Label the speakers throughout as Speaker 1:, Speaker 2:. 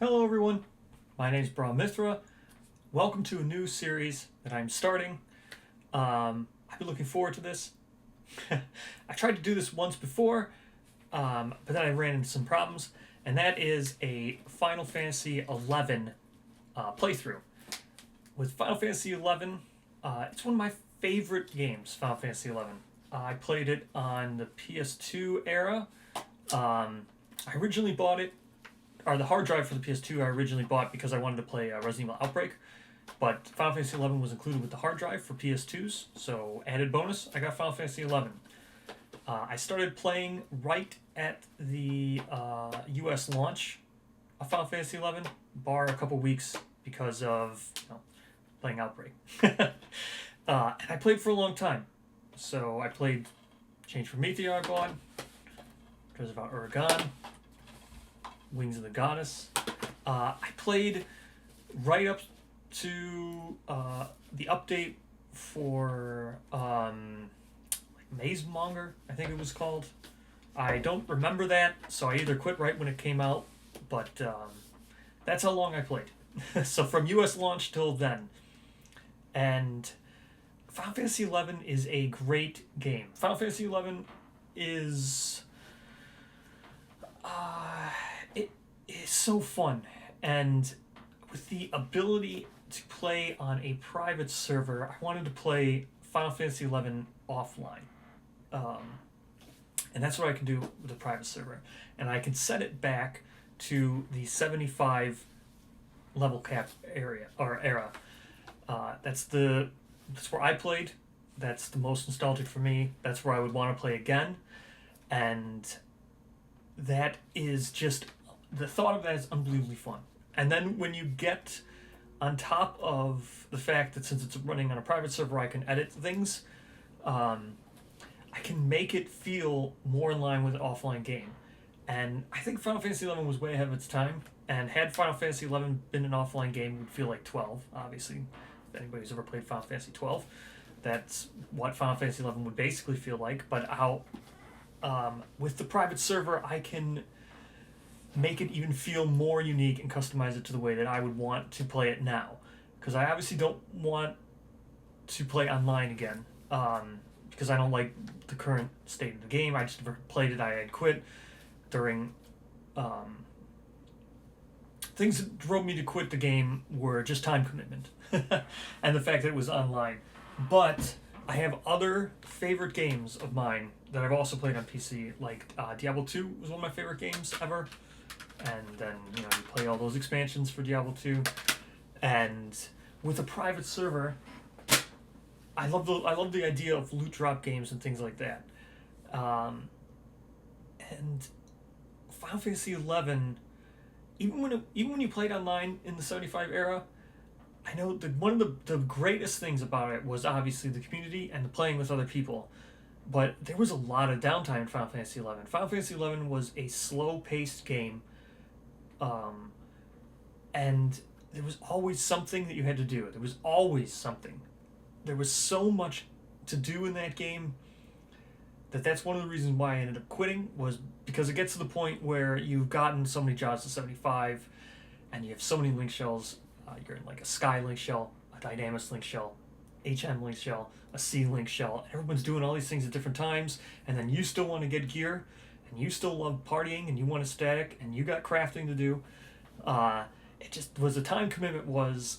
Speaker 1: Hello everyone, my name is Mithra. Welcome to a new series that I'm starting. I've been looking forward to this. I tried to do this once before, but then I ran into some problems, and that is a Final Fantasy XI playthrough. With Final Fantasy XI, it's one of my favorite games, Final Fantasy XI. I played it on the PS2 era. I originally bought it or the hard drive for the PS2 I originally bought because I wanted to play Resident Evil Outbreak, but Final Fantasy XI was included with the hard drive for PS2s, so added bonus, I got Final Fantasy XI. I started playing right at the US launch of Final Fantasy XI, bar a couple weeks because of playing Outbreak. And I played for a long time. So I played Change from Mithra I bought, Because of Uragan, Wings of the Goddess. I played right up to the update for Maze Monger, I think it was called. I don't remember that, so I either quit right when it came out, but that's how long I played. So from US launch till then. And Final Fantasy XI is a great game. Final Fantasy XI is it is so fun, and with the ability to play on a private server, I wanted to play Final Fantasy XI offline, and that's what I can do with a private server, and I can set it back to the 75 level cap era. That's where I played. That's the most nostalgic for me. That's where I would want to play again, and that is just, the thought of that is unbelievably fun. And then when you get on top of the fact that since it's running on a private server, I can edit things, I can make it feel more in line with an offline game. And I think Final Fantasy XI was way ahead of its time. And had Final Fantasy XI been an offline game, it would feel like 12, obviously. If anybody's ever played Final Fantasy 12, that's what Final Fantasy XI would basically feel like. But with the private server, I can make it even feel more unique and customize it to the way that I would want to play it now. Because I obviously don't want to play online again, because I don't like the current state of the game. I just never played it. I had quit during... things that drove me to quit the game were just time commitment and the fact that it was online. But I have other favorite games of mine that I've also played on PC, like Diablo 2 was one of my favorite games ever. And then, you play all those expansions for Diablo 2. And with a private server, I love the idea of loot drop games and things like that. And Final Fantasy XI, even when you played online in the 75 era, I know that one of the greatest things about it was obviously the community and the playing with other people. But there was a lot of downtime in Final Fantasy XI. Final Fantasy XI was a slow-paced game, and there was always something that you had to do. There was always something. There was so much to do in that game that's one of the reasons why I ended up quitting, was because it gets to the point where you've gotten so many jobs to 75, and you have so many link shells. You're in like a Sky link shell, a Dynamis link shell, HM link shell, a C link shell. Everyone's doing all these things at different times, and then you still want to get gear, and you still love partying, and you want a static, and you got crafting to do. It just was, a time commitment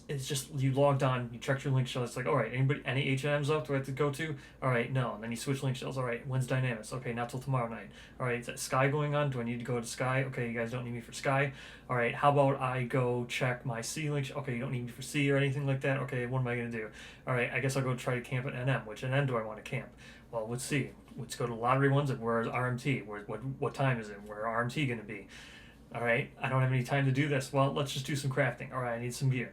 Speaker 1: it's just, you logged on, you checked your link shell, it's like, all right, any HMs up do I have to go to? All right, no. And then you switch link shells. All right, when's Dynamis? Okay, not till tomorrow night. All right, is that Sky going on? Do I need to go to Sky? Okay, you guys don't need me for Sky. All right, how about I go check my C link? Okay, you don't need me for C or anything like that. Okay, what am I going to do? All right, I guess I'll go try to camp at NM. Which NM do I want to camp? Well, let's see. Let's go to lottery ones, and where's RMT? What time is it? Where RMT going to be? All right, I don't have any time to do this. Well, let's just do some crafting. All right, I need some gear.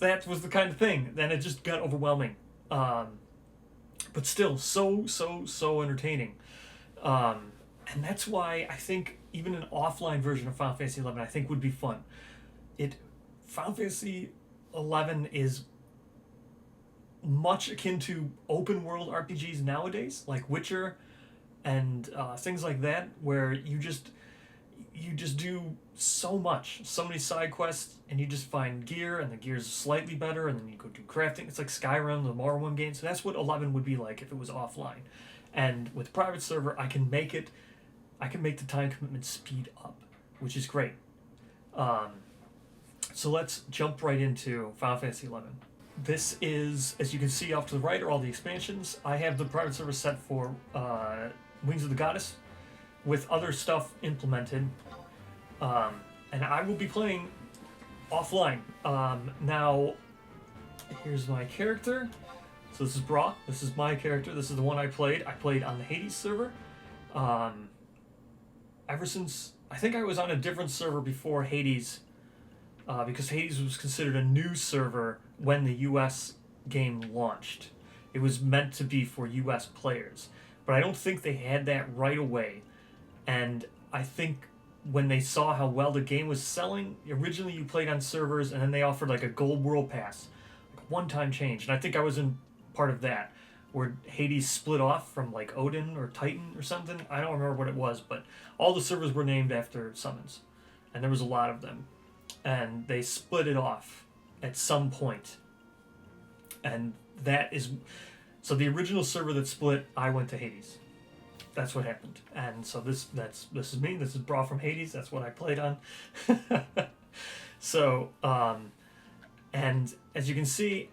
Speaker 1: That was the kind of thing. Then it just got overwhelming. But still, so entertaining. And that's why I think even an offline version of Final Fantasy XI, I think, would be fun. Final Fantasy XI is much akin to open world RPGs nowadays, like Witcher and things like that, where you just do so much, so many side quests, and you just find gear, and the gear's slightly better, and then you go do crafting. It's like Skyrim, the Morrowind game. So that's what 11 would be like if it was offline. And with private server, I can make the time commitment speed up, which is great. So let's jump right into Final Fantasy 11. This is, as you can see off to the right, are all the expansions. I have the private server set for Wings of the Goddess, with other stuff implemented. And I will be playing offline. Now, here's my character. So this is Bra. This is my character. This is the one I played. I played on the Hades server. Ever since, I think I was on a different server before Hades, because Hades was considered a new server when the US game launched. It was meant to be for US players. But I don't think they had that right away. And I think when they saw how well the game was selling, originally you played on servers, and then they offered like a gold world pass, like a one-time change. And I think I was in part of that, where Hades split off from like Odin or Titan or something. I don't remember what it was, but all the servers were named after summons, and there was a lot of them. And they split it off at some point. And that is... So the original server that split, I went to Hades. That's what happened. And so this is me. This is Bra from Hades. That's what I played on. So, and as you can see,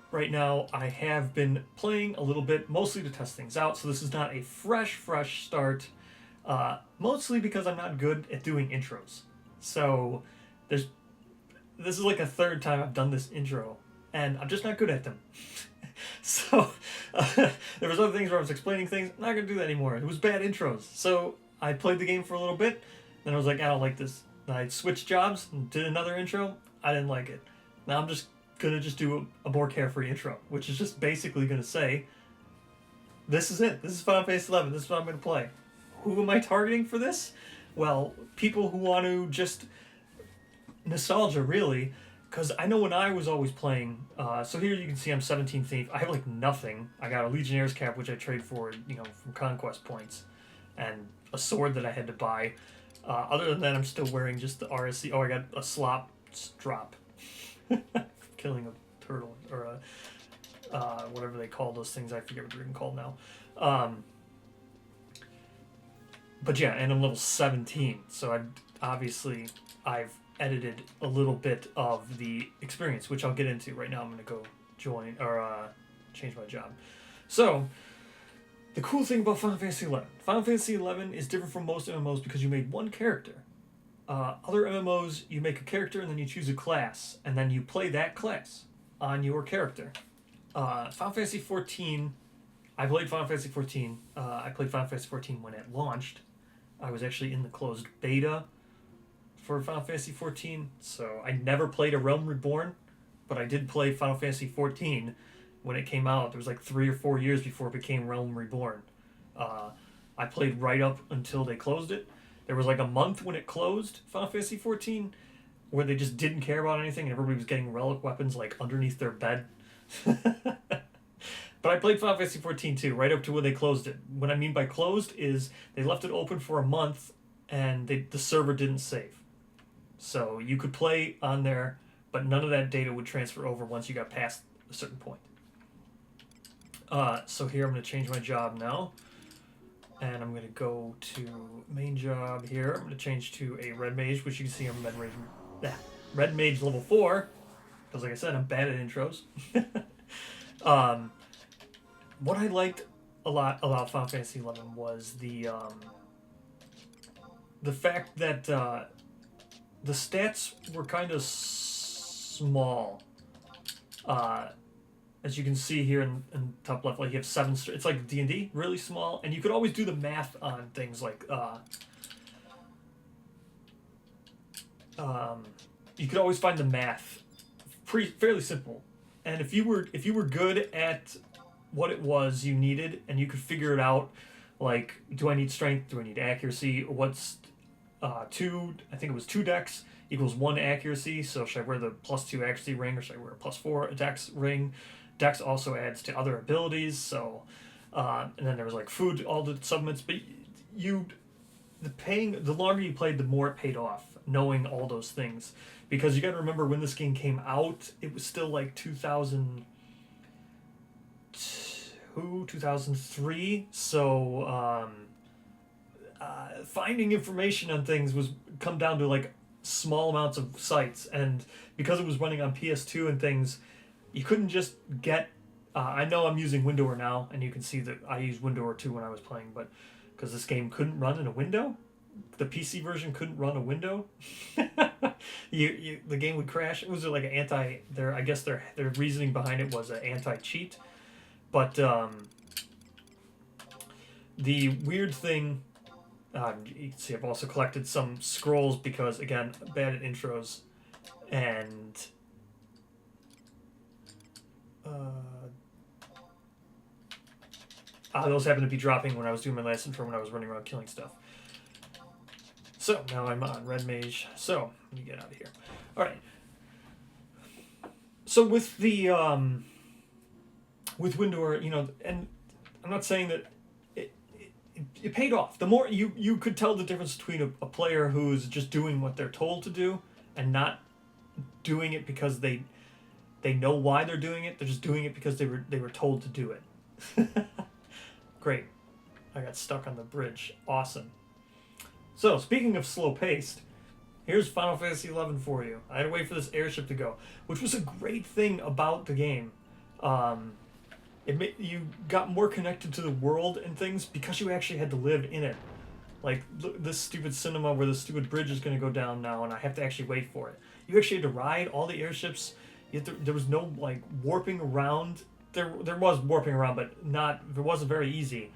Speaker 1: right now I have been playing a little bit, mostly to test things out. So this is not a fresh start, mostly because I'm not good at doing intros. So this is like a third time I've done this intro, and I'm just not good at them. So there was other things where I was explaining things. I'm not going to do that anymore. It was bad intros. So I played the game for a little bit. Then I was like, I don't like this. Then I switched jobs and did another intro. I didn't like it. Now I'm just going to do a more carefree intro, which is just basically going to say, this is it. This is Final Fantasy 11. This is what I'm going to play. Who am I targeting for this? Well, people who want to just... nostalgia, really. Because I know when I was always playing, so here you can see I'm 17th Thief. I have like nothing. I got a Legionnaire's cap, which I trade for, from conquest points, and a sword that I had to buy. Other than that, I'm still wearing just the RSC. Oh, I got a slop drop. Killing a turtle, or whatever they call those things. I forget what they're even called now. But yeah, and I'm level 17, so I've edited a little bit of the experience, which I'll get into right now. I'm going to go join, or change my job. So, the cool thing about Final Fantasy XI. Final Fantasy XI is different from most MMOs because you made one character. Other MMOs, you make a character and then you choose a class, and then you play that class on your character. Final Fantasy XIV, I played Final Fantasy XIV. I played Final Fantasy XIV when it launched. I was actually in the closed beta for Final Fantasy XIV, so I never played A Realm Reborn, but I did play Final Fantasy XIV when it came out. There was like 3 or 4 years before it became Realm Reborn. I played right up until they closed it. There was like a month when it closed, Final Fantasy XIV, where they just didn't care about anything, and everybody was getting relic weapons like underneath their bed. But I played Final Fantasy XIV too, right up to when they closed it. What I mean by closed is they left it open for a month, and the server didn't save. So you could play on there, but none of that data would transfer over once you got past a certain point. So here I'm going to change my job now. And I'm going to go to main job here. I'm going to change to a red mage, which you can see I'm red mage level 4. Because like I said, I'm bad at intros. What I liked a lot about Final Fantasy XI was the fact that the stats were kind of small. As you can see here in top left, like you have 7. It's like D&D, really small, and you could always do the math on things like you could always find the math fairly simple. And if you were good at what it was you needed, and you could figure it out, like, do I need strength? Do I need accuracy? What's 2? I think it was 2 dex equals 1 accuracy. So should I wear the +2 accuracy ring, or should I wear a +4 dex ring? Dex also adds to other abilities. So, and then there was like food, all the supplements. But the longer you played, the more it paid off, knowing all those things. Because you got to remember, when this game came out, it was still like 2002, 2003. So finding information on things was come down to like small amounts of sites, and because it was running on PS2 and things, you couldn't just get. I know I'm using Windower now, and you can see that I used Windower too when I was playing, but because this game couldn't run in a window, the PC version couldn't run a window. The game would crash. It was like an anti. I guess their reasoning behind it was an anti-cheat, but the weird thing. You can see I've also collected some scrolls because, again, bad at intros, and those happen to be dropping when I was doing my last intro when I was running around killing stuff. So now I'm on Red Mage. So let me get out of here. All right. So with the with Windower, and I'm not saying that it paid off. The more you could tell the difference between a player who's just doing what they're told to do and not doing it because they know why they're doing it. They're just doing it because they were told to do it. Great. I got stuck on the bridge. Awesome. So, speaking of slow-paced, here's Final Fantasy XI for you. I had to wait for this airship to go, which was a great thing about the game. You got more connected to the world and things because you actually had to live in it. Like, this stupid cinema where the stupid bridge is going to go down now, and I have to actually wait for it. You actually had to ride all the airships. There was no, like, warping around. There was warping around, but it wasn't very easy.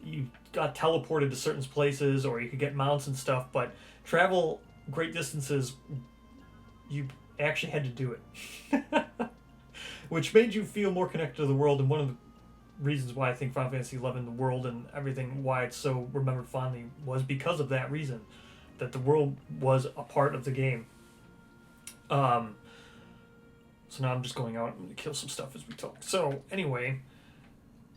Speaker 1: You got teleported to certain places, or you could get mounts and stuff, but travel great distances, you actually had to do it. Which made you feel more connected to the world, and one of the reasons why I think Final Fantasy XI, the world and everything, why it's so remembered fondly, was because of that reason, that the world was a part of the game. So now I'm just going out and kill some stuff as we talk. So anyway,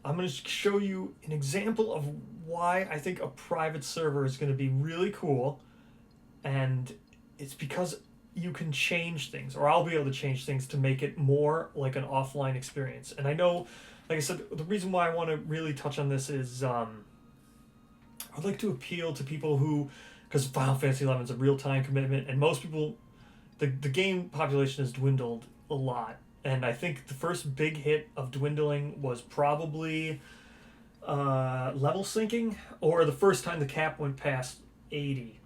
Speaker 1: I'm going to show you an example of why I think a private server is going to be really cool, and it's because you can change things, or I'll be able to change things to make it more like an offline experience. And I know, like I said, the reason why I want to really touch on this is I'd like to appeal to people who, because Final Fantasy XI is a real-time commitment, and most people, the game population has dwindled a lot. And I think the first big hit of dwindling was probably level syncing, or the first time the cap went past 80.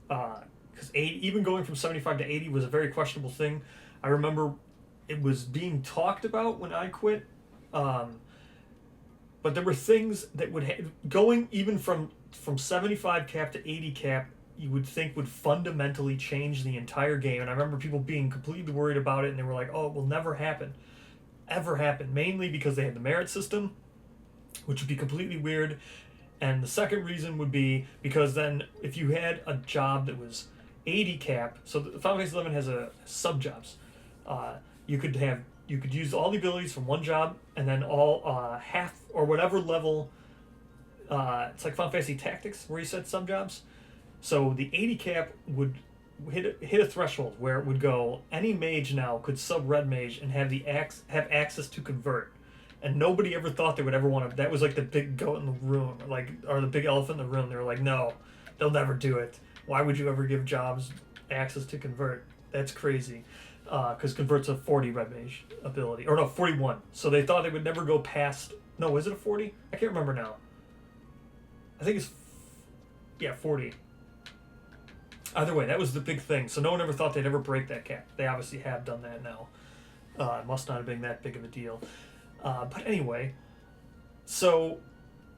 Speaker 1: Because even going from 75 to 80 was a very questionable thing. I remember it was being talked about when I quit. But there were things that would going even from 75 cap to 80 cap, you would think would fundamentally change the entire game. And I remember people being completely worried about it, and they were like, oh, it will never happen. Ever happen. Mainly because they had the merit system, which would be completely weird. And the second reason would be because then if you had a job that was 80 cap, so the Final Fantasy XI has a sub-jobs. You could use all the abilities from one job, and then all half or whatever level. It's like Final Fantasy Tactics, where you said sub-jobs. So the 80 cap would hit a threshold where it would go, any mage now could sub red mage and have have access to convert. And nobody ever thought they would ever want to. That was like the big goat in the room, or the big elephant in the room. They were like, no, they'll never do it. Why would you ever give jobs access to convert? That's crazy. Because convert's a 40 red mage ability. Or no, 41. So they thought they would never go past. No, is it a 40? I can't remember now. I think it's 40. Either way, that was the big thing. So no one ever thought they'd ever break that cap. They obviously have done that now. It must not have been that big of a deal. But anyway, so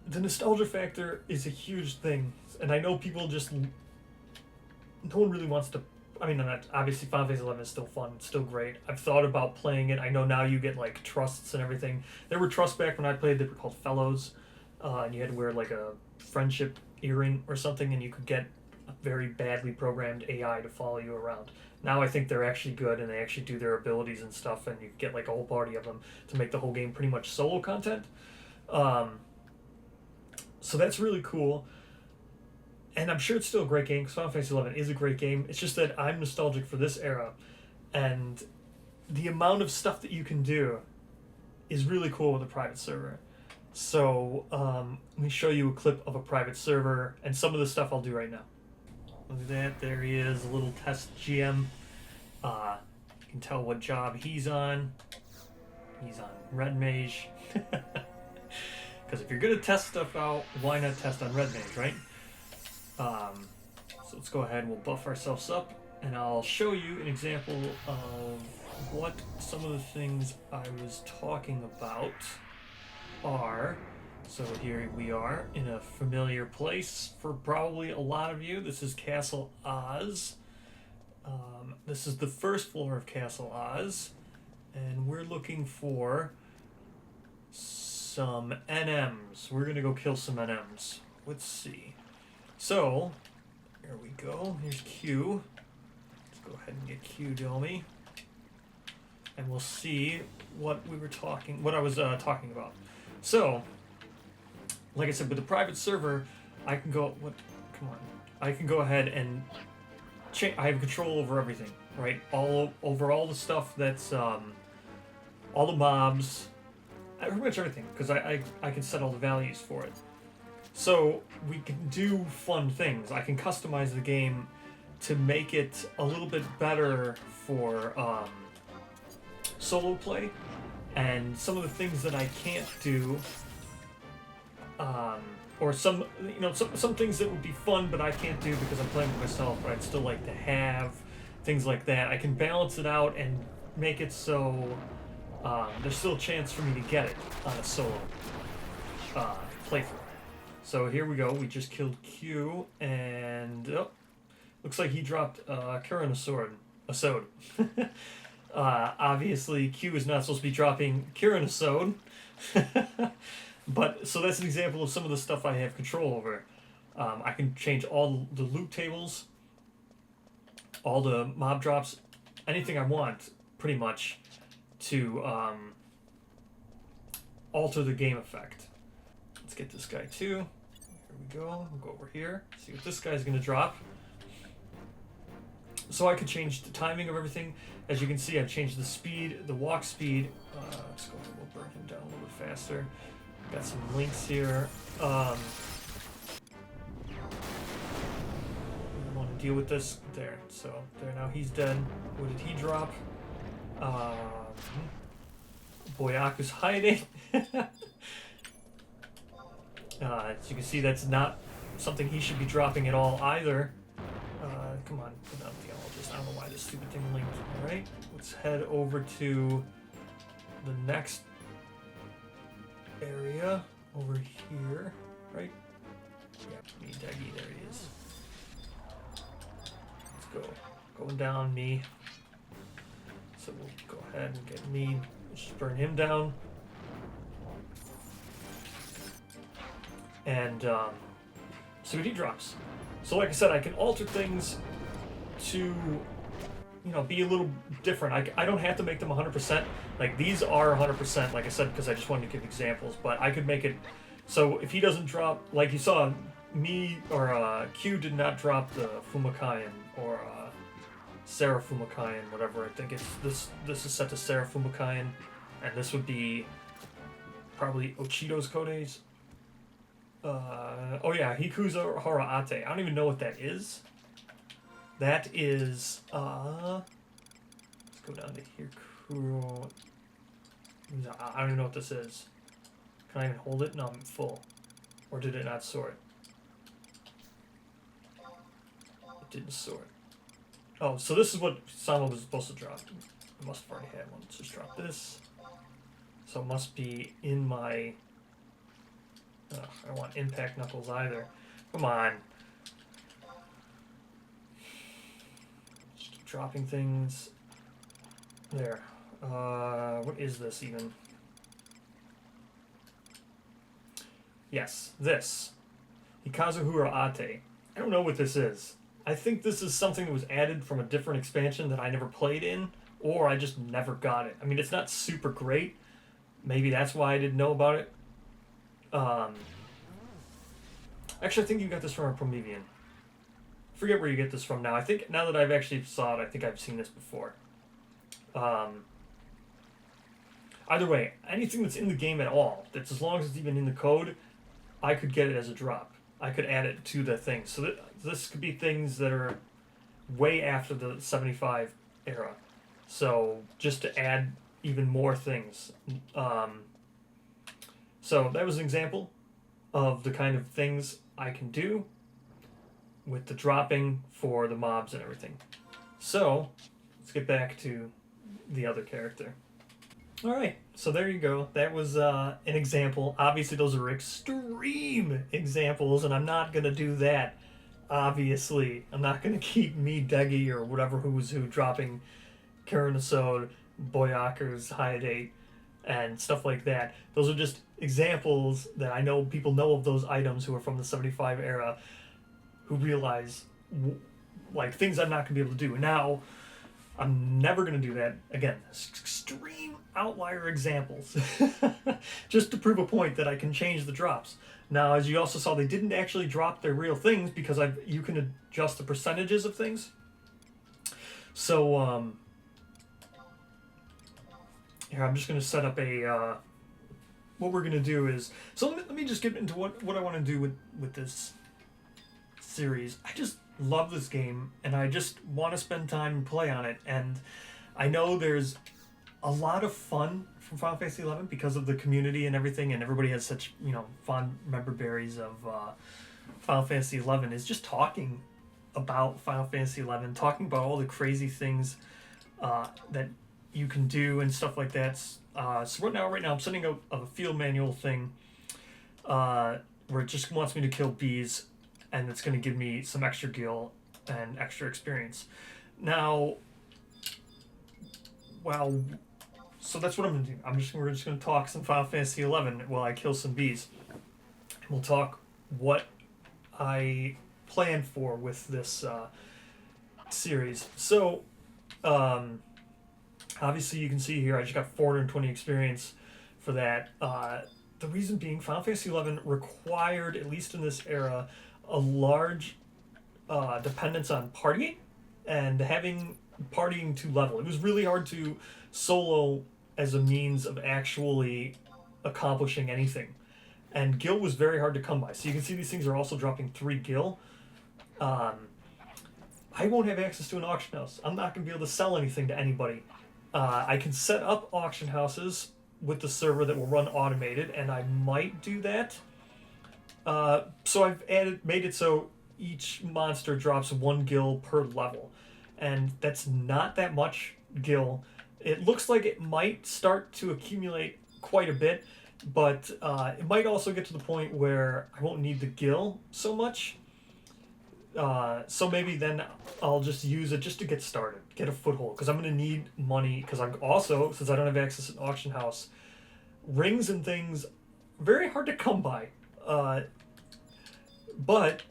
Speaker 1: the nostalgia factor is a huge thing. And I know people just... No one really wants to... I mean, obviously Final Fantasy XI is still fun. It's still great. I've thought about playing it. I know now you get, like, trusts and everything. There were trusts back when I played. They were called fellows. And you had to wear, like, a friendship earring or something, and you could get a very badly programmed AI to follow you around. Now I think they're actually good, and they actually do their abilities and stuff, and you get like a whole party of them to make the whole game pretty much solo content. So that's really cool. and I'm sure it's still a great game, because Final Fantasy XI is a great game. It's just that I'm nostalgic for this era, and the amount of stuff that you can do is really cool with a private server. So let me show you a clip of a private server and some of the stuff I'll do right now. Look at that, there he is, a little test GM. You can tell what job he's on. He's on Red Mage. Because if you're going to test stuff out, why not test on Red Mage, right? So let's go ahead and we'll buff ourselves up, and I'll show you an example of what some of the things I was talking about are. So here we are in a familiar place for probably a lot of you. This is Castle Oz. This is the first floor of Castle Oz, and we're looking for some NMs. We're gonna go kill some NMs. Let's see. So, here we go. Here's Q. Let's go ahead and get Q Domi, and we'll see what I was talking about. So, like I said, with the private server, I can go. I can go ahead and I have control over everything, right? Over all the stuff that's all the mobs, pretty much everything, because I can set all the values for it. So we can do fun things. I can customize the game to make it a little bit better for solo play, and some of the things that I can't do, or some things that would be fun but I can't do because I'm playing with myself, but I'd still like to have, things like that. I can balance it out and make it so there's still a chance for me to get it on a solo playthrough. So here we go. We just killed Q, and looks like he dropped Kirin a sword. Obviously, Q is not supposed to be dropping Kirin a sword. But so that's an example of some of the stuff I have control over. I can change all the loot tables, all the mob drops, anything I want, pretty much, to alter the game effect. Let's get this guy too. Here we go. We'll go over here. See what this guy's going to drop. So I can change the timing of everything. As you can see, I've changed the speed, the walk speed. Let's go ahead and we'll burn him down a little bit faster. Got some links here. I want to deal with this. There. So, there, now he's dead. What did he drop? Boyaku's hiding. As you can see, that's not something he should be dropping at all either. Come on, put down the theologist. I don't know why this stupid thing linked. Alright, let's head over to the next area over here, right? Yeah, me, Daggy, there he is. Let's go. Going down, me. So we'll go ahead and get me. Just burn him down. And see what he drops. So like I said, I can alter things to, be a little different. I don't have to make them 100%. Like, these are 100%, like I said, because I just wanted to give examples. But I could make it so if he doesn't drop, like you saw, me or Q did not drop the Fumakayan or Sarah Fumakayan, whatever. I think it's this is set to Sarah Fumakayan, and this would be probably Ochido's Codes. Oh yeah, Hikuza Hora Ate. I don't even know what that is. That is, let's go down to Hikuro. I don't even know what this is. Can I even hold it? No, I'm full. Or did it not sort? It didn't sort. Oh, so this is what Sama was supposed to drop. I must have already had one. Let's just drop this. So it must be in my... I don't want impact knuckles either. Come on. Just keep dropping things. There. What is this even? Yes, this. Hikazuhura Ate. I don't know what this is. I think this is something that was added from a different expansion that I never played in, or I just never got it. I mean, it's not super great. Maybe that's why I didn't know about it. Actually, I think you got this from a Promethean. forget where you get this from now. I think now that I've actually saw it, I think I've seen this before. Either way, anything that's in the game at all, that's as long as it's even in the code, I could get it as a drop. I could add it to the thing. So this could be things that are way after the 75 era. So just to add even more things. So that was an example of the kind of things I can do with the dropping for the mobs and everything. So let's get back to the other character. Alright, so there you go. That was an example. Obviously those are extreme examples, and I'm not going to do that. Obviously, I'm not going to keep me, Deggy, or whatever who's who dropping Karanisode, Boyaker's Hyadate, and stuff like that. Those are just examples that I know people know of those items who are from the 75 era who realize like things I'm not going to be able to do. Now, I'm never going to do that again. Extreme outlier examples. Just to prove a point that I can change the drops. Now, as you also saw, they didn't actually drop their real things because you can adjust the percentages of things. So, here, I'm just going to set up a... what we're going to do is... So let me just get into what I want to do with this series. I just love this game, and I just want to spend time and play on it. And I know there's a lot of fun from Final Fantasy XI because of the community and everything, and everybody has such, you know, fond memorabilities of Final Fantasy XI. Is just talking about Final Fantasy XI, talking about all the crazy things that you can do and stuff like that. So right now I'm sending out a field manual thing where it just wants me to kill bees, and it's going to give me some extra gil and extra experience. Now, well, so that's what I'm going to do. We're just going to talk some Final Fantasy XI while I kill some bees. And we'll talk what I plan for with this series. So, obviously you can see here I just got 420 experience for that. The reason being, Final Fantasy XI required, at least in this era, a large dependence on partying and having partying to level. It was really hard to solo as a means of actually accomplishing anything. And gil was very hard to come by. So you can see these things are also dropping 3 gil. I won't have access to an auction house. I'm not going to be able to sell anything to anybody. I can set up auction houses with the server that will run automated, and I might do that. So I've made it so each monster drops 1 gil per level, and that's not that much gil. It looks like it might start to accumulate quite a bit, but it might also get to the point where I won't need the gil so much. So maybe then I'll just use it just to get started, get a foothold, because I'm going to need money, because I'm also, since I don't have access to an auction house, rings and things, very hard to come by. But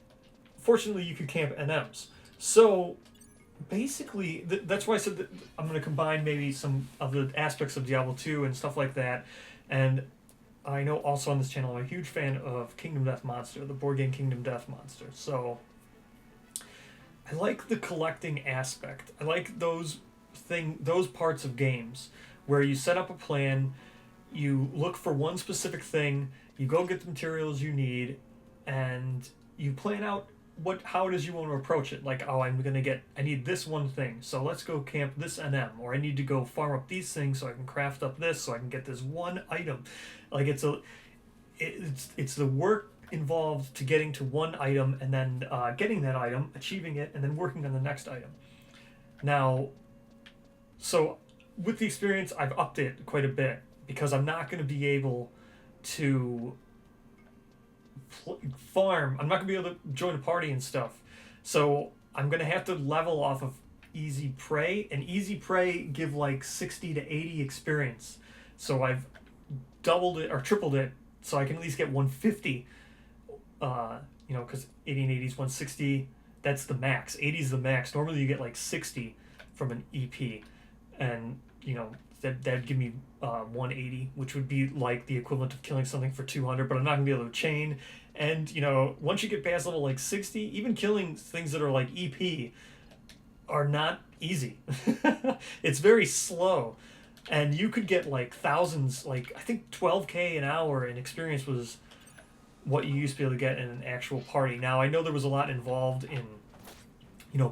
Speaker 1: fortunately you could camp NMs. So basically, that's why I said that I'm going to combine maybe some of the aspects of Diablo 2 and stuff like that. And I know also on this channel I'm a huge fan of Kingdom Death Monster, the board game Kingdom Death Monster. So I like the collecting aspect. I like those parts of games where you set up a plan, you look for one specific thing, you go get the materials you need, and you plan out how it is you want to approach it. Like, oh, I need this one thing, so let's go camp this NM, or I need to go farm up these things so I can craft up this, so I can get this one item. Like, it's the work involved to getting to one item, and then getting that item, achieving it, and then working on the next item. Now, so with the experience, I've upped it quite a bit, because I'm not going to be able to farm. I'm not going to be able to join a party and stuff. So I'm going to have to level off of Easy Prey, and Easy Prey give like 60 to 80 experience. So I've doubled it or tripled it, so I can at least get 150. Because 80 and 80 is 160. That's the max. 80 is the max. Normally you get like 60 from an EP, and that'd give me 180, which would be like the equivalent of killing something for 200. But I'm not gonna be able to chain, And, once you get past level like 60, even killing things that are like EP are not easy. It's very slow. And you could get like thousands, like I think 12K an hour in experience was what you used to be able to get in an actual party. Now, I know there was a lot involved in,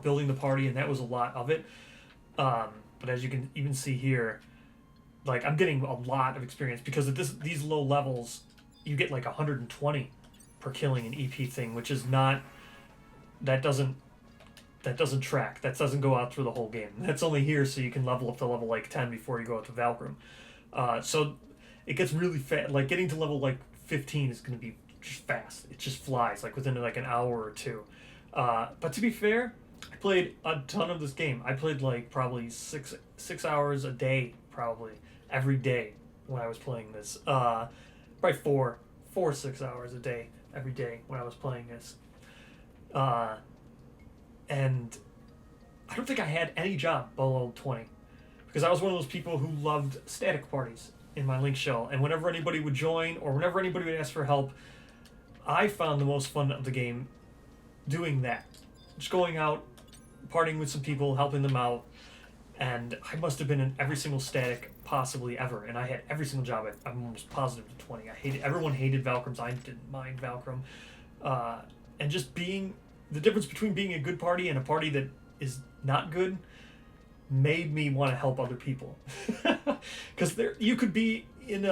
Speaker 1: building the party, and that was a lot of it. But as you can even see here, like I'm getting a lot of experience because at these low levels, you get like 120 per killing an EP thing, which is not, that doesn't track. That doesn't go out through the whole game. That's only here so you can level up to level like 10 before you go out to Valkyrum. So it gets really fast. Like getting to level like 15 is going to be just fast. It just flies like within like an hour or two. But to be fair, I played a ton of this game. I played like probably six hours a day, probably every day when I was playing this. Probably four 6 hours a day every day when I was playing this. And I don't think I had any job below 20 because I was one of those people who loved static parties in my link shell. And whenever anybody would join or whenever anybody would ask for help, I found the most fun of the game doing that. Just going out, partying with some people, helping them out. And I must have been in every single static possibly ever. And I had every single job. I'm almost positive to 20. Everyone hated Valkyrims. I didn't mind Valkyrim. And just being, the difference between being a good party and a party that is not good made me want to help other people. Because you could be in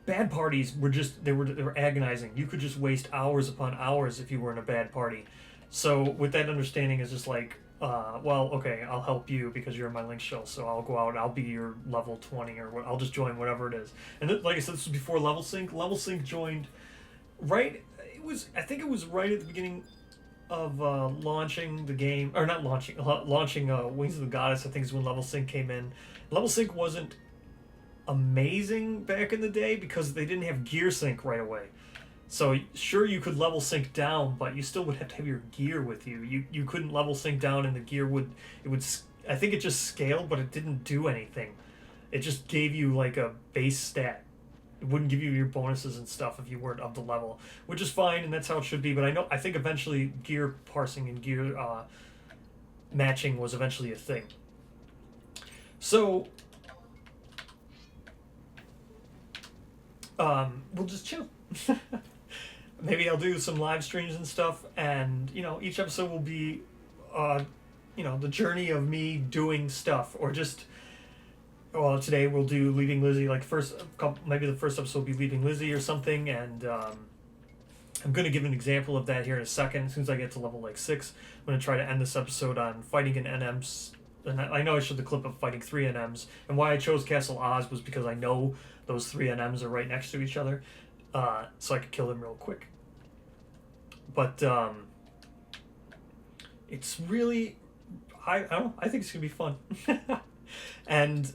Speaker 1: bad parties were just they were agonizing. You could just waste hours upon hours if you were in a bad party. So with that understanding, is just like, well, okay, I'll help you because you're in my link shell. So I'll go out and I'll be your level 20 or what. I'll just join whatever it is. And like I said, this was before Level Sync. Level Sync joined right. I think it was right at the beginning of launching the game, or not launching Wings of the Goddess. I think is when Level Sync came in. Level Sync wasn't amazing back in the day because they didn't have gear sync right away. So sure, you could level sync down, but you still would have to have your gear with you. You couldn't level sync down, and the gear would I think it just scaled, but it didn't do anything. It just gave you like a base stat. It wouldn't give you your bonuses and stuff if you weren't up the level, which is fine, and that's how it should be. But I think eventually gear parsing and gear matching was eventually a thing. So we'll just chill. Maybe I'll do some live streams and stuff, and each episode will be the journey of me doing stuff, or just, well, today we'll do Leaving Lizzie, like maybe the first episode will be Leaving Lizzie or something, and I'm going to give an example of that here in a second. As soon as I get to level like 6, I'm going to try to end this episode on fighting an NMs, and I know I showed the clip of fighting 3 NMs, and why I chose Castle Oz was because I know those 3 NMs are right next to each other, so I could kill them real quick. But it's really, I don't know, I think it's going to be fun. And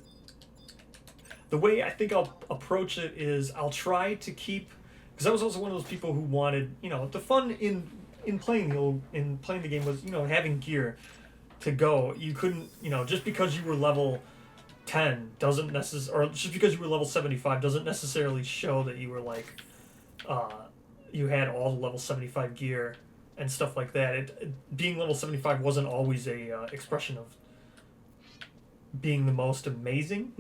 Speaker 1: the way I think I'll approach it is I'll try to keep, because I was also one of those people who wanted, the fun in playing the game was, having gear to go. You couldn't, just because you were level 10 doesn't necessarily, or just because you were level 75 doesn't necessarily show that you were like, you had all the level 75 gear and stuff like that. Being level 75 wasn't always a expression of being the most amazing.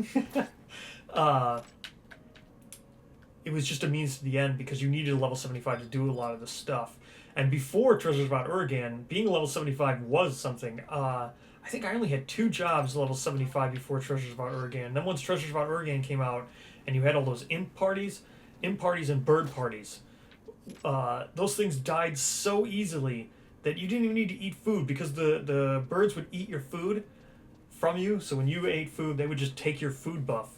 Speaker 1: It was just a means to the end because you needed a level 75 to do a lot of the stuff. And before Treasures of Mount Urgan, being a level 75 was something. I think I only had 2 jobs level 75 before Treasures of Mount Urgan. Then once Treasures of Mount Urgan came out and you had all those imp parties and bird parties, those things died so easily that you didn't even need to eat food because the birds would eat your food from you. So when you ate food, they would just take your food buff.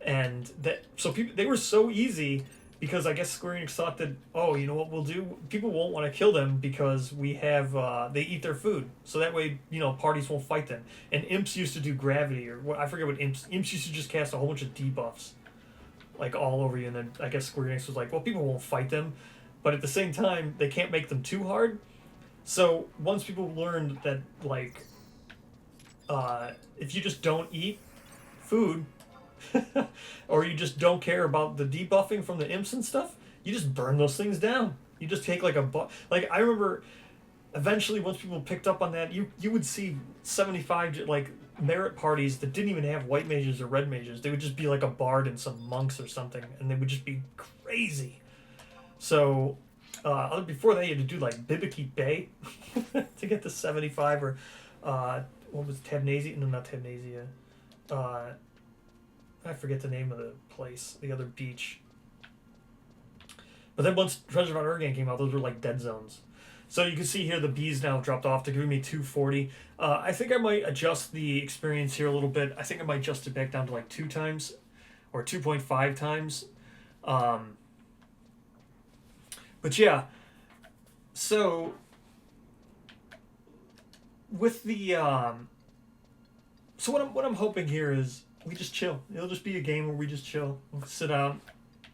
Speaker 1: And they were so easy because I guess Square Enix thought that, oh, you know what we'll do? People won't want to kill them because we have, they eat their food. So that way, parties won't fight them. And imps used to do gravity, or what, I forget what imps used to just cast a whole bunch of debuffs, like all over you. And then I guess Square Enix was like, well, people won't fight them. But at the same time, they can't make them too hard. So once people learned that, like, if you just don't eat food, or you just don't care about the debuffing from the imps and stuff, you just burn those things down. You just take like like I remember eventually once people picked up on that, you would see 75 like merit parties that didn't even have white mages or red mages. They would just be like a bard and some monks or something, and they would just be crazy. So before that, you had to do like Bibiki Bay to get to 75 or what was Tabnasia? No, not Tabnasia. I forget the name of the place, the other beach. But then once Treasure of Urgan came out, those were like dead zones. So you can see here the bees now dropped off to give me 240. I think I might adjust the experience here a little bit. I think I might adjust it back down to like 2 times or 2.5 times. But yeah, so with the so what I'm hoping here is we just chill. It'll just be a game where we just chill. We'll sit down.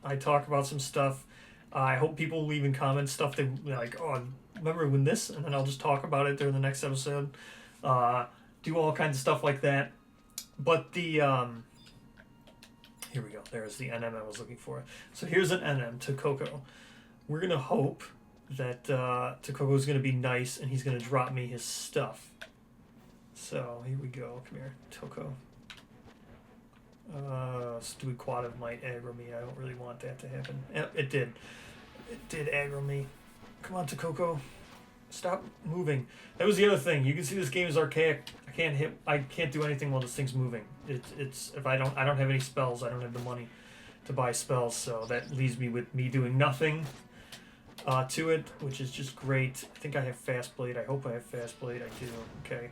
Speaker 1: I talk about some stuff. I hope people leave in comments stuff they like. Oh, remember when this? And then I'll just talk about it during the next episode. Do all kinds of stuff like that. But the here we go. There's the NM I was looking for. So here's an NM to Coco. We're gonna hope that Tokoko's gonna be nice and he's gonna drop me his stuff. So here we go. Come here, Toko. Stupid quad might aggro me. I don't really want that to happen. It did. It did aggro me. Come on, Tokoko. Stop moving. That was the other thing. You can see this game is archaic. I can't do anything while this thing's moving. It's if I don't have any spells. I don't have the money to buy spells, so that leaves me with me doing nothing to it, which is just great. I think I have Fast Blade. I hope I have Fast Blade. I do. Okay.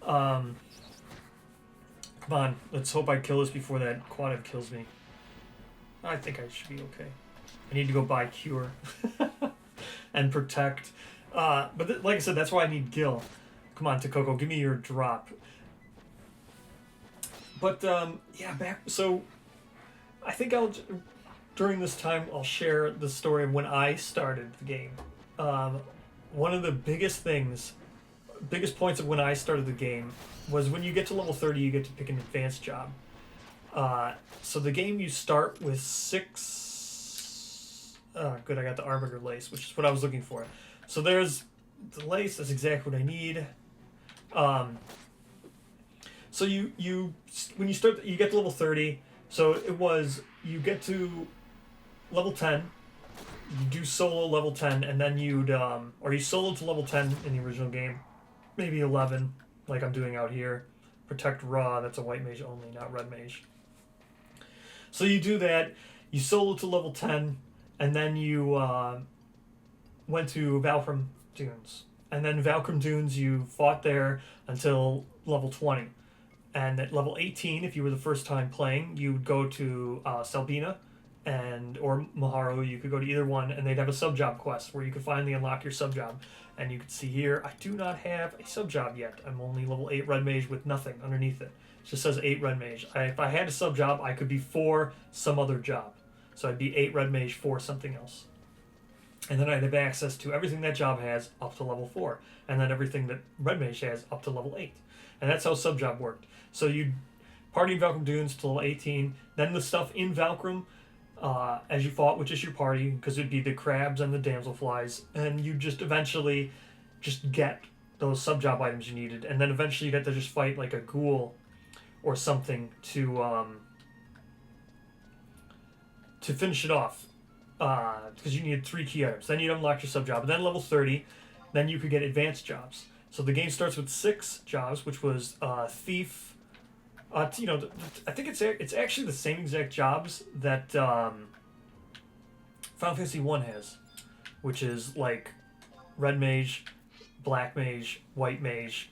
Speaker 1: Come on. Let's hope I kill this before that quad kills me. I think I should be okay. I need to go buy Cure and Protect. But like I said, that's why I need Gil. Come on, Tokoko, give me your drop. But yeah, back. So I think during this time I'll share the story of when I started the game. One of the biggest points of when I started the game was when you get to level 30, you get to pick an advanced job. So the game you start with 6. Good, I got the Armiger Lace, which is what I was looking for. So there's the lace. That's exactly what I need. So when you start, you get to level 30. So it was you get to level 10. You do solo level 10, and then you solo to level 10 in the original game, maybe 11, like I'm doing out here. Protect Raw. That's a white mage only, not red mage. So you do that. You solo to level 10, and then you went to Valkyrie Dunes. And then Valkyrie Dunes, you fought there until level 20. And at level 18, if you were the first time playing, you would go to Selbina or Maharo. You could go to either one, and they'd have a sub-job quest where you could finally unlock your sub-job. And you can see here, I do not have a sub-job yet. I'm only level 8 red mage with nothing underneath it. It just says 8 red mage. If I had a sub-job, I could be 4 some other job. So I'd be 8 red mage for something else. And then I'd have access to everything that job has up to level 4. And then everything that red mage has up to level 8. And that's how sub-job worked. So you'd party in Valkyrie Dunes till level 18. Then the stuff in Valkyrie, as you fought, which is your party, because it'd be the crabs and the damselflies. And you just eventually just get those sub-job items you needed. And then eventually you'd have to just fight like a ghoul or something to finish it off. Because you needed 3 key items. Then you'd unlock your sub-job. And then level 30, then you could get advanced jobs. So the game starts with 6 jobs, which was Thief. I think it's actually the same exact jobs that Final Fantasy 1 has, which is like Red Mage, Black Mage, White Mage,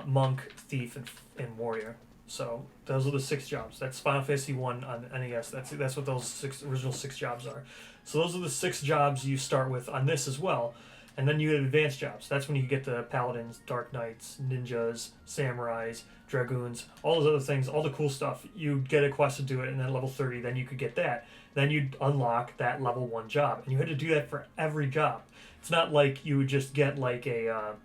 Speaker 1: Monk, Thief, and Warrior. So those are the 6 jobs. That's Final Fantasy 1 on NES. That's what those original 6 jobs are. So those are the 6 jobs you start with on this as well. And then you get advanced jobs. That's when you get the paladins, dark knights, ninjas, samurais, dragoons, all those other things, all the cool stuff. You get a quest to do it, and then level 30, then you could get that. Then you'd unlock that level 1 job. And you had to do that for every job. It's not like you would just get like I'm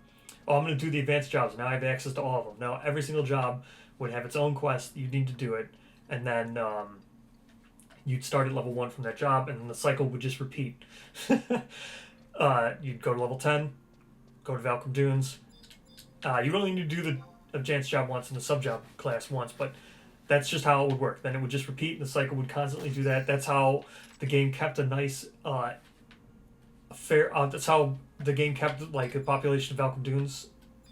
Speaker 1: going to do the advanced jobs. Now I have access to all of them. Now every single job would have its own quest. You need to do it. And then You'd start at level 1 from that job, and then the cycle would just repeat. You'd go to level 10, go to Valcom Dunes. You'd only need to do the advanced job once and the sub-job class once, but that's just how it would work. Then it would just repeat, and the cycle would constantly do that. That's how the game kept a nice, that's how the game kept, like, the population of Valcom Dunes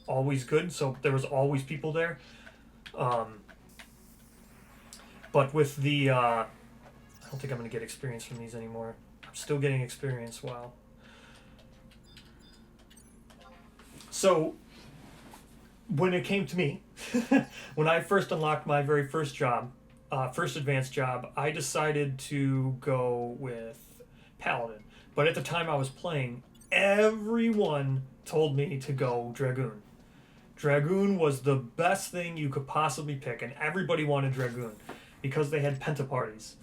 Speaker 1: always good, so there was always people there. But with the, I don't think I'm going to get experience from these anymore. I'm still getting experience, wow. So, when it came to me, when I first unlocked my very first job, first advanced job, I decided to go with Paladin. But at the time I was playing, everyone told me to go Dragoon. Dragoon was the best thing you could possibly pick, and everybody wanted Dragoon because they had penta parties.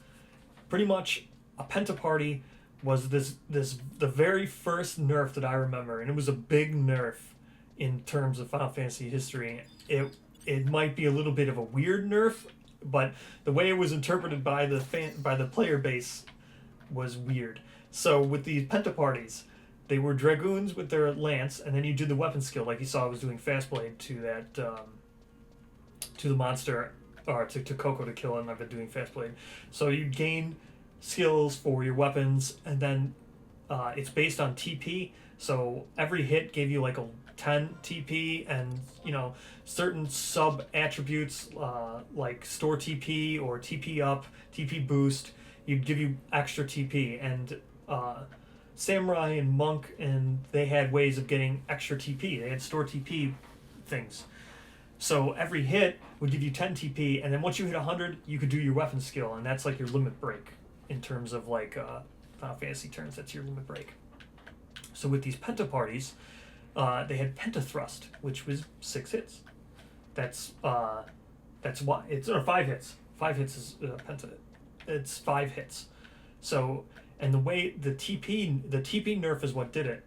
Speaker 1: Pretty much, a penta party was the very first nerf that I remember, and it was a big nerf in terms of Final Fantasy history. It might be a little bit of a weird nerf, but the way it was interpreted by the player base was weird. So with these penta parties, they were Dragoons with their lance, and then you do the weapon skill, like you saw I was doing Fast Blade to that, to the monster, or to Coco to kill him. I've been doing Fast Blade. So you gain skills for your weapons, and then it's based on TP, so every hit gave you like a 10 TP, and certain sub attributes like store TP or TP up, TP boost, you'd give you extra TP, and Samurai and Monk, and they had ways of getting extra TP. They had store TP things. So every hit would give you 10 TP, and then once you hit 100, you could do your weapon skill, and that's like your limit break in terms of like Final Fantasy terms. That's your limit break. So with these penta parties, they had penta thrust, which was 6 hits. That's why it's 5 hits. 5 hits is penta. It's 5 hits. So, and the way the TP nerf is what did it.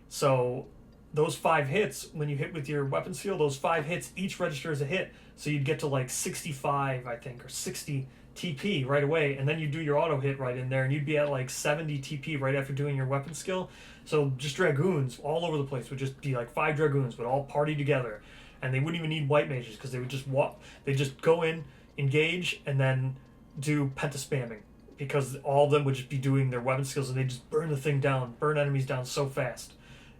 Speaker 1: So those 5 hits, when you hit with your weapon skill, those 5 hits each register as a hit. So you'd get to like 65, I think, or 60 TP right away, and then you do your auto hit right in there, and you'd be at like 70 TP right after doing your weapon skill. So just Dragoons all over the place would just be like 5 Dragoons would all party together, and they wouldn't even need white mages because they would just walk. They just go in, engage, and then do penta spamming, because all of them would just be doing their weapon skills, and they just burn the thing down, burn enemies down so fast,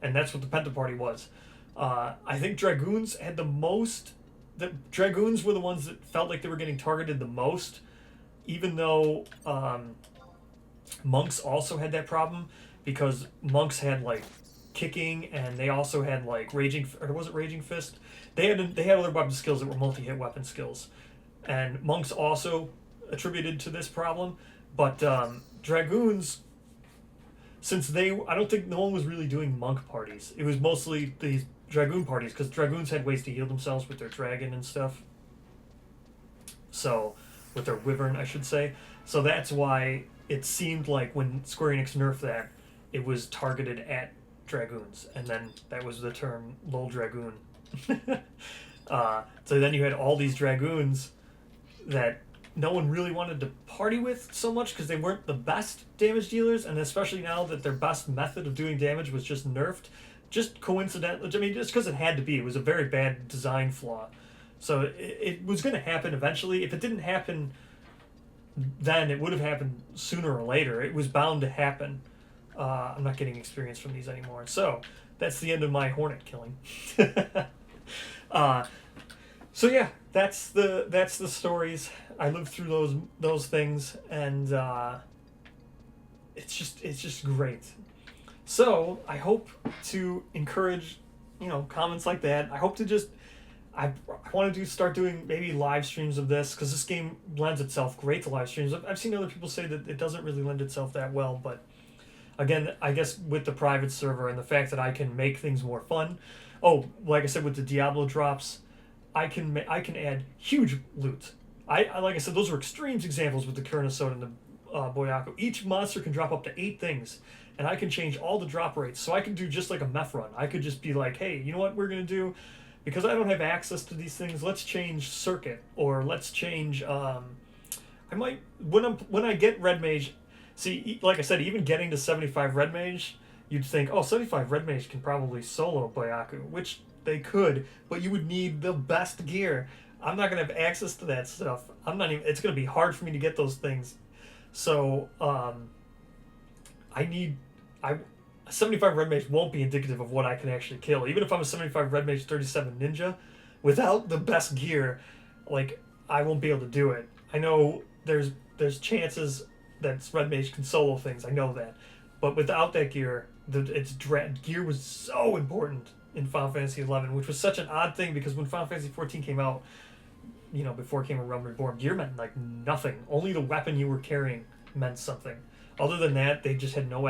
Speaker 1: and that's what the penta party was. I think Dragoons had the most. The Dragoons were the ones that felt like they were getting targeted the most, even though Monks also had that problem, because Monks had like kicking, and they also had like Raging, or was it Raging Fist? They had other weapon skills that were multi-hit weapon skills, and Monks also attributed to this problem. But Dragoons, since I don't think no one was really doing Monk parties. It was mostly these Dragoon parties, because Dragoons had ways to heal themselves with their dragon and stuff. So, with their wyvern, I should say. So that's why it seemed like when Square Enix nerfed that, it was targeted at Dragoons, and then that was the term Lol Dragoon. So then you had all these Dragoons that no one really wanted to party with so much, because they weren't the best damage dealers, and especially now that their best method of doing damage was just nerfed. Just coincidentally, I mean, just because it had to be. It was a very bad design flaw. So it was going to happen eventually. If it didn't happen then, it would have happened sooner or later. It was bound to happen. I'm not getting experience from these anymore. So that's the end of my Hornet killing. So yeah, that's the stories. I lived through those things, and it's just great. So I hope to encourage, comments like that. I hope to I want to start doing maybe live streams of this, because this game lends itself great to live streams. I've seen other people say that it doesn't really lend itself that well, but again, I guess with the private server and the fact that I can make things more fun. Oh, like I said, with the Diablo drops, I can add huge loot. I like I said, those were extreme examples with the Kurnosode and the Boyaku. Each monster can drop up to 8 things, and I can change all the drop rates. So I can do just like a meth run. I could just be like, hey, you know what we're going to do? Because I don't have access to these things, let's change circuit, or let's change... I I might when I get red mage. See, like I said, even getting to 75 red mage, you'd think, oh, 75 red mage can probably solo Byaku, which they could, but you would need the best gear. I'm not gonna have access to that stuff. I'm not even. It's gonna be hard for me to get those things. So I need I 75 red mage won't be indicative of what I can actually kill. Even if I'm a 75 red mage 37 ninja, without the best gear, like I won't be able to do it. I know there's chances that red mage can solo things. I know that, but without that gear, gear was so important in Final Fantasy XI, which was such an odd thing because when Final Fantasy XIV came out, before it came a Realm Reborn, gear meant like nothing. Only the weapon you were carrying meant something. Other than that, they just had no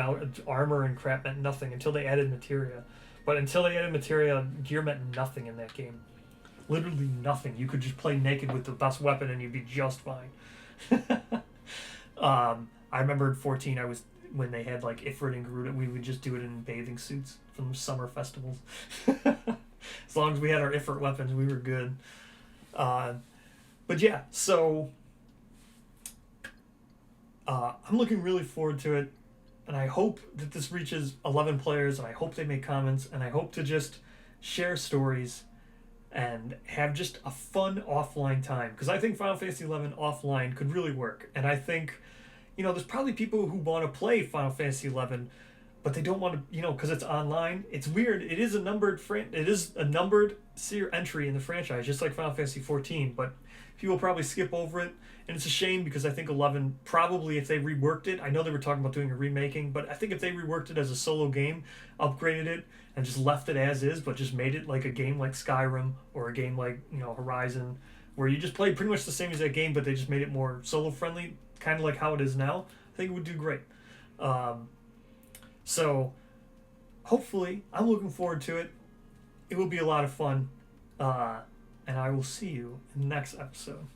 Speaker 1: armor and crap meant nothing until they added materia. But until they added materia, gear meant nothing in that game. Literally nothing. You could just play naked with the best weapon and you'd be just fine. I remember in 14, when they had like Ifrit and Garuda, we would just do it in bathing suits from summer festivals. As long as we had our Ifrit weapons, we were good. But yeah, so I'm looking really forward to it, and I hope that this reaches 11 players, and I hope they make comments, and I hope to just share stories and have just a fun offline time, because I think Final Fantasy XI offline could really work, and I think, there's probably people who want to play Final Fantasy XI, but they don't want to, because it's online. It's weird. It is a numbered entry in the franchise, just like Final Fantasy XIV, but people probably skip over it, and it's a shame because I think 11, probably if they reworked it, I know they were talking about doing a remaking, but I think if they reworked it as a solo game, upgraded it, and just left it as is, but just made it like a game like Skyrim, or a game like, Horizon, where you just play pretty much the same as that game, but they just made it more solo-friendly, kind of like how it is now, I think it would do great. So, hopefully, I'm looking forward to it. It will be a lot of fun, and I will see you in the next episode.